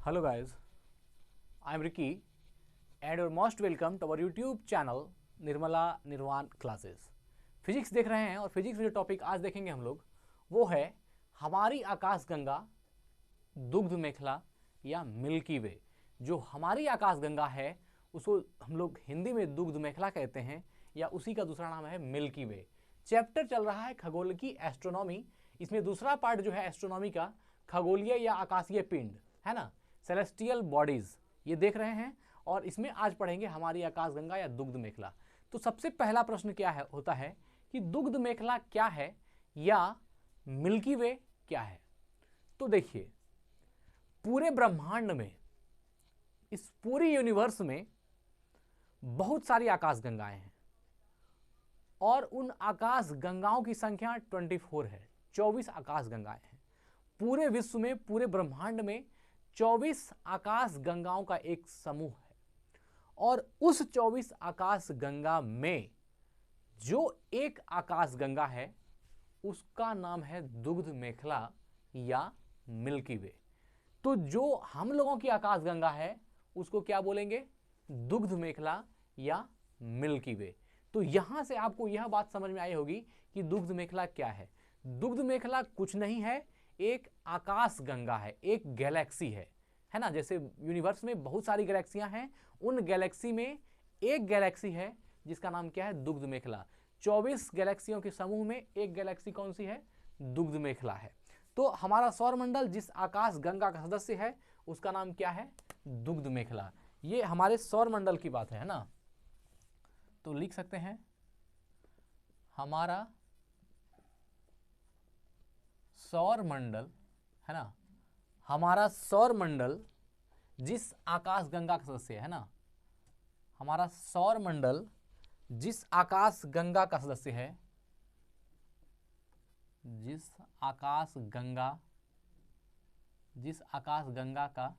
Hello guys, I am Ricky and you're most welcome to our YouTube channel Nirmala निर्वाण classes. Physics देख रहे हैं और फिजिक्स में जो टॉपिक आज देखेंगे हम लोग वो है हमारी आकाशगंगा दुग्ध मेखला या मिल्की वे। जो हमारी आकाशगंगा है उसको हम लोग हिंदी में दुग्ध मेखला कहते हैं या उसी का दूसरा नाम है मिल्की वे। चैप्टर चल रहा है खगोल की एस्ट्रोनॉमी। इसमें दूसरा पार्ट जो है एस्ट्रोनॉमी का खगोलीय या आकाशीय पिंड है ना, सेलेस्टियल बॉडीज, ये देख रहे हैं और इसमें आज पढ़ेंगे हमारी आकाशगंगा या दुग्ध मेखला। तो सबसे पहला प्रश्न क्या है होता है कि दुग्ध मेखला क्या है या मिल्की वे क्या है। तो देखिए, पूरे ब्रह्मांड में, इस पूरी यूनिवर्स में बहुत सारी आकाशगंगाएं हैं और उन आकाशगंगाओं की संख्या 24 है। 24 आकाशगंगाएं हैं पूरे विश्व में, पूरे ब्रह्मांड में 24 आकाशगंगाओं का एक समूह है। और उस 24 आकाशगंगा में जो एक आकाशगंगा है उसका नाम है दुग्ध मेखला या मिल्की वे। तो जो हम लोगों की आकाशगंगा है उसको क्या बोलेंगे? दुग्ध मेखला या मिल्की वे। तो यहां से आपको यह बात समझ में आई होगी कि दुग्ध मेखला क्या है। दुग्ध मेखला कुछ नहीं है, एक आकाशगंगा है, एक गैलेक्सी है ना। जैसे यूनिवर्स में बहुत सारी गैलेक्सियां हैं, उन गैलेक्सी में एक गैलेक्सी है जिसका नाम क्या है? दुग्ध मेखला। 24 गैलेक्सियों के समूह में एक गैलेक्सी कौन सी है? दुग्ध मेखला है। तो हमारा सौरमंडल जिस आकाशगंगा का सदस्य है उसका नाम क्या है? दुग्ध मेखला। ये हमारे सौरमंडल की बात है ना। तो लिख सकते हैं हमारा सौरमंडल है ना, हमारा सौरमंडल जिस आकाशगंगा का सदस्य है ना, हमारा सौरमंडल जिस आकाशगंगा का सदस्य है, जिस आकाशगंगा का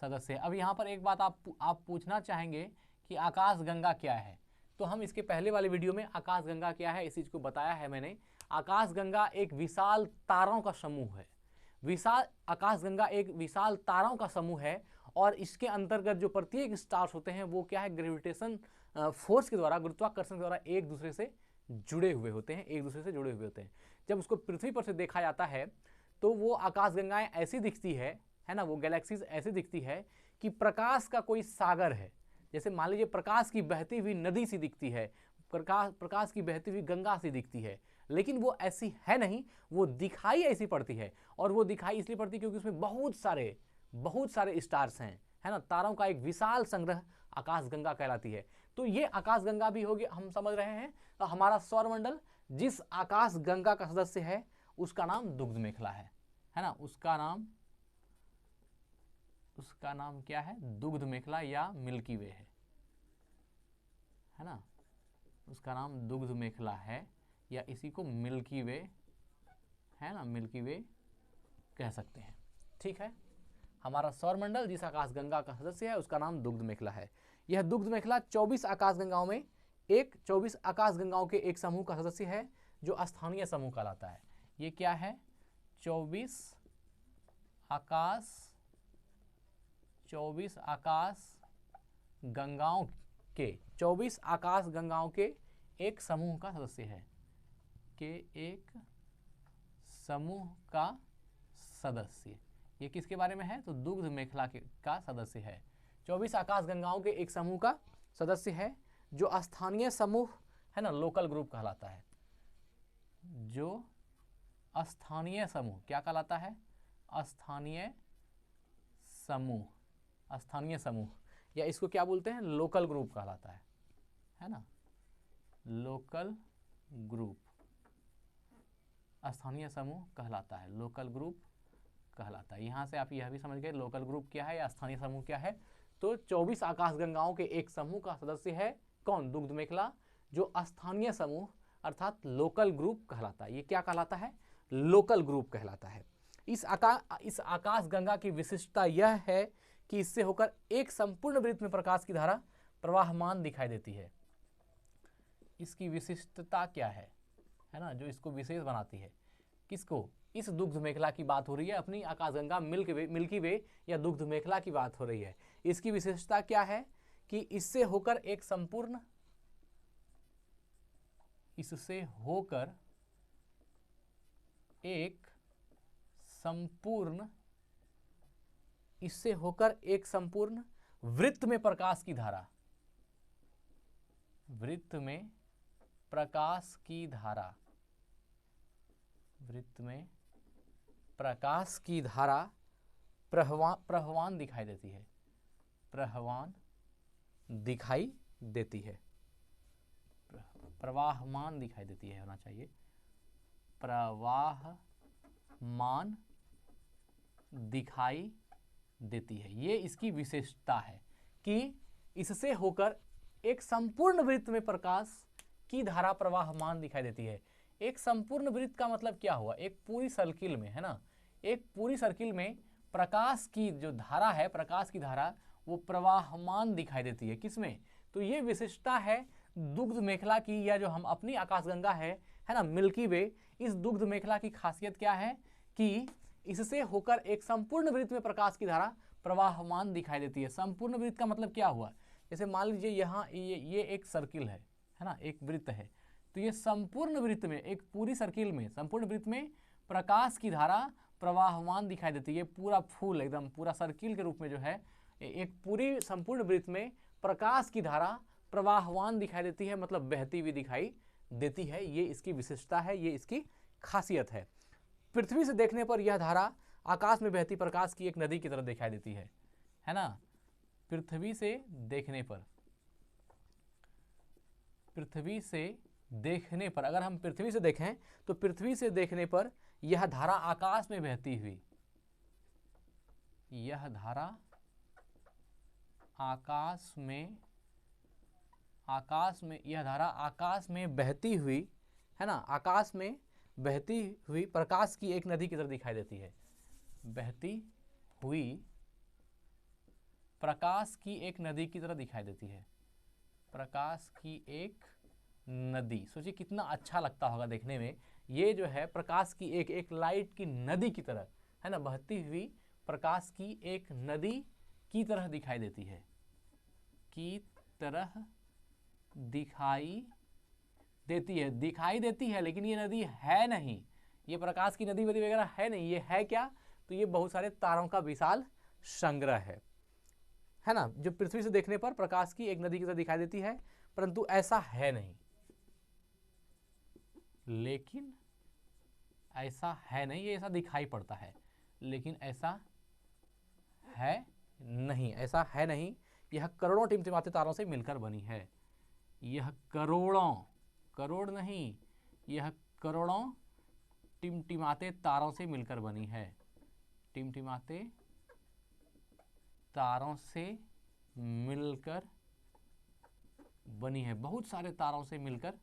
सदस्य है। अब यहाँ पर एक बात आप पूछना चाहेंगे कि आकाशगंगा क्या है। तो हम इसके पहले वाले वीडियो में आकाशगंगा क्या है इस चीज को बताया है मैंने। आकाशगंगा एक विशाल तारों का समूह है। आकाशगंगा एक विशाल तारों का समूह है और इसके अंतर्गत जो प्रत्येक स्टार्स होते हैं वो क्या है? ग्रेविटेशन फोर्स के द्वारा, गुरुत्वाकर्षण के द्वारा एक दूसरे से जुड़े हुए होते हैं। जब उसको पृथ्वी पर से देखा जाता है तो वो आकाशगंगाएं ऐसी दिखती है ना, वो गैलेक्सीज ऐसी दिखती है कि प्रकाश का कोई सागर है। जैसे मान लीजिए प्रकाश की बहती हुई नदी सी दिखती है, प्रकाश की बहती हुई गंगा सी दिखती है, लेकिन वो ऐसी है नहीं, वो दिखाई ऐसी पड़ती है। और वो दिखाई इसलिए पड़ती है क्योंकि उसमें बहुत सारे स्टार्स हैं, है ना। तारों का एक विशाल संग्रह आकाशगंगा कहलाती है। तो ये आकाशगंगा भी होगी, हम समझ रहे हैं। तो हमारा सौरमंडल जिस आकाशगंगा का सदस्य है उसका नाम दुग्ध मेखला है ना। उसका नाम क्या है? दुग्ध मेखला या मिल्की वे है ना। उसका नाम दुग्ध मेखला है या इसी को मिल्की वे है ना, मिल्की वे कह सकते हैं। ठीक है, हमारा सौरमंडल जिस आकाशगंगा का सदस्य है उसका नाम दुग्ध मेखला है। यह दुग्ध मेखला 24 आकाशगंगाओं के एक समूह का सदस्य है जो स्थानीय समूह कहलाता है। ये क्या है? 24 आकाशगंगाओं के एक समूह का सदस्य है, ये किसके बारे में है? तो दुग्ध मेखला का सदस्य है। 24 आकाशगंगाओं के एक समूह का सदस्य है जो स्थानीय समूह है ना, लोकल ग्रुप कहलाता है। जो स्थानीय समूह क्या कहलाता है? स्थानीय समूह या इसको क्या बोलते हैं? लोकल ग्रुप कहलाता है ना। लोकल ग्रुप स्थानीय समूह कहलाता है, लोकल ग्रुप कहलाता है। यहां से आप यह भी समझ गए लोकल ग्रुप क्या है या स्थानीय समूह क्या है। तो 24 आकाशगंगाओं के एक समूह का सदस्य है कौन? दुग्ध मेखला, जो स्थानीय समूह अर्थात लोकल ग्रुप कहलाता है। ये क्या कहलाता है? लोकल ग्रुप कहलाता है। इस आकाशगंगा की विशिष्टता यह है कि इससे होकर एक संपूर्ण वृत्त में प्रकाश की धारा प्रवाहमान दिखाई देती है। इसकी विशिष्टता क्या है ना, जो इसको विशेष बनाती है? किसको? इस दुग्ध मेखला की बात हो रही है, अपनी आकाशगंगा मिल्की वे या दुग्ध मेखला की बात हो रही है। इसकी विशेषता क्या है कि इससे होकर एक संपूर्ण वृत्त में प्रकाश की धारा, वृत्त में प्रकाश की धारा प्रवहमान दिखाई देती है, प्रवहमान दिखाई देती है, प्रवाहमान दिखाई देती है, होना चाहिए प्रवाहमान दिखाई देती है। ये इसकी विशेषता है कि इससे होकर एक संपूर्ण वृत्त में प्रकाश की धारा प्रवाहमान दिखाई देती है। एक संपूर्ण वृत्त का मतलब क्या हुआ, एक पूरी सर्किल में, है ना, एक पूरी सर्किल में प्रकाश की जो धारा है, प्रकाश की धारा वो प्रवाहमान दिखाई देती है। किसमें? तो ये विशेषता है दुग्ध मेखला की, या जो हम अपनी आकाशगंगा है ना, मिल्की वे, इस दुग्ध मेखला की खासियत क्या है कि इससे होकर एक संपूर्ण वृत्त में प्रकाश की धारा प्रवाहमान दिखाई देती है। संपूर्ण वृत्त का मतलब क्या हुआ, जैसे मान लीजिए यहाँ ये एक सर्किल है ना, एक वृत्त है, तो ये संपूर्ण वृत्त में, एक पूरी सर्किल में, संपूर्ण वृत्त में प्रकाश की धारा प्रवाहमान दिखाई देती है। पूरा फूल एकदम पूरा सर्किल के रूप में जो है, एक पूरी संपूर्ण वृत्त में प्रकाश की धारा प्रवाहमान दिखाई देती है, मतलब बहती हुई दिखाई देती है। ये इसकी विशेषता है, ये इसकी खासियत है। पृथ्वी से देखने पर यह धारा आकाश में बहती प्रकाश की एक नदी की तरह दिखाई देती है ना। पृथ्वी से देखने पर, अगर हम पृथ्वी से देखें तो पृथ्वी से देखने पर यह धारा आकाश में बहती हुई, यह धारा आकाश में बहती हुई, है ना, आकाश में बहती हुई प्रकाश की एक नदी की तरह दिखाई देती है। बहती हुई प्रकाश की एक नदी की तरह दिखाई देती है, प्रकाश की एक नदी। सोचिए कितना अच्छा लगता होगा देखने में। ये जो है प्रकाश की एक लाइट की नदी की तरह, है ना, बहती हुई प्रकाश की एक नदी की तरह दिखाई देती है, दिखाई देती है, लेकिन ये नदी है नहीं, ये प्रकाश की नदी वदी वगैरह है नहीं। ये है क्या, तो ये बहुत सारे तारों का विशाल संग्रह है ना, जो पृथ्वी से देखने पर प्रकाश की एक नदी की तरह दिखाई देती है, परंतु ऐसा है नहीं। लेकिन ऐसा है नहीं, ये ऐसा दिखाई पड़ता है, लेकिन ऐसा है नहीं, ऐसा है नहीं। यह करोड़ों टिमटिमाते तारों से मिलकर बनी है। यह करोड़ नहीं, यह करोड़ों टिमटिमाते तारों से मिलकर बनी है, टिमटिमाते तारों से मिलकर बनी है, बहुत सारे तारों से मिलकर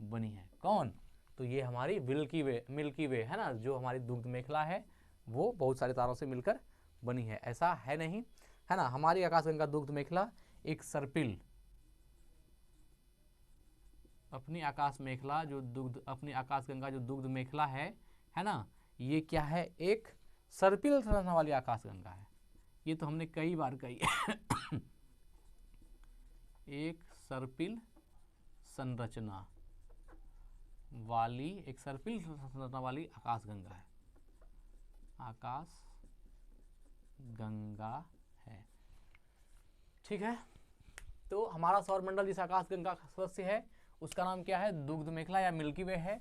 बनी है। कौन? तो ये हमारी मिल्की वे है ना, जो हमारी दुग्ध मेखला है, वो बहुत सारे तारों से मिलकर बनी है। ऐसा है नहीं, है ना। हमारी आकाशगंगा दुग्ध मेखला एक सर्पिल, अपनी आकाशगंगा जो दुग्ध मेखला है ना, ये क्या है, एक सर्पिल संरचना वाली आकाशगंगा है। ये तो हमने कई बार कही एक सर्पिल संरचना वाली आकाशगंगा है, ठीक है। तो हमारा सौरमंडल जिस आकाशगंगा का सदस्य है उसका नाम क्या है, दुग्ध मेखला या मिल्की वे है।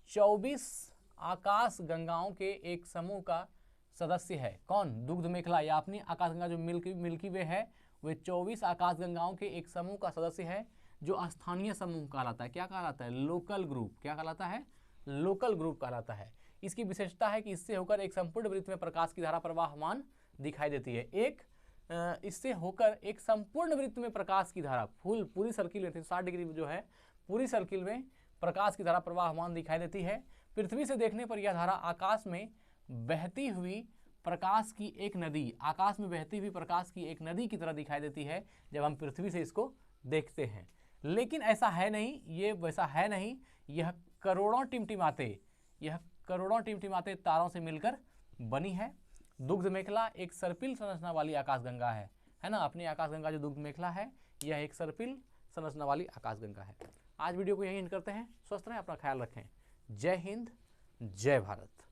24 आकाश गंगाओं के एक समूह का सदस्य है। कौन? दुग्ध मेखला या अपनी आकाशगंगा जो मिल्की वे है, वे 24 आकाश गंगाओं के एक समूह का सदस्य है, जो स्थानीय समूह कहलाता है। क्या कहलाता है? Local group. क्या कहलाता है? लोकल ग्रुप कहलाता है। इसकी विशेषता है कि इससे होकर एक संपूर्ण वृत्त में प्रकाश की धारा प्रवाहमान दिखाई देती है। इससे होकर एक संपूर्ण वृत्त में प्रकाश की धारा पूरी सर्किल में 60 डिग्री जो है पूरी सर्किल में प्रकाश की धारा प्रवाहमान दिखाई देती है। पृथ्वी से देखने पर यह धारा आकाश में बहती हुई प्रकाश की एक नदी, आकाश में बहती हुई प्रकाश की एक नदी की तरह दिखाई देती है जब हम पृथ्वी से इसको देखते हैं। लेकिन ऐसा है नहीं, ये वैसा है नहीं। यह करोड़ों करोड़ों टिमटिमाते तारों से मिलकर बनी है। दुग्ध मेखला एक सर्पिल संरचना वाली आकाशगंगा है ना। अपनी आकाशगंगा जो दुग्ध मेखला है यह एक सर्पिल संरचना वाली आकाशगंगा है। आज वीडियो को यहीं एंड करते हैं। स्वस्थ रहें, अपना ख्याल रखें। जय हिंद, जय भारत।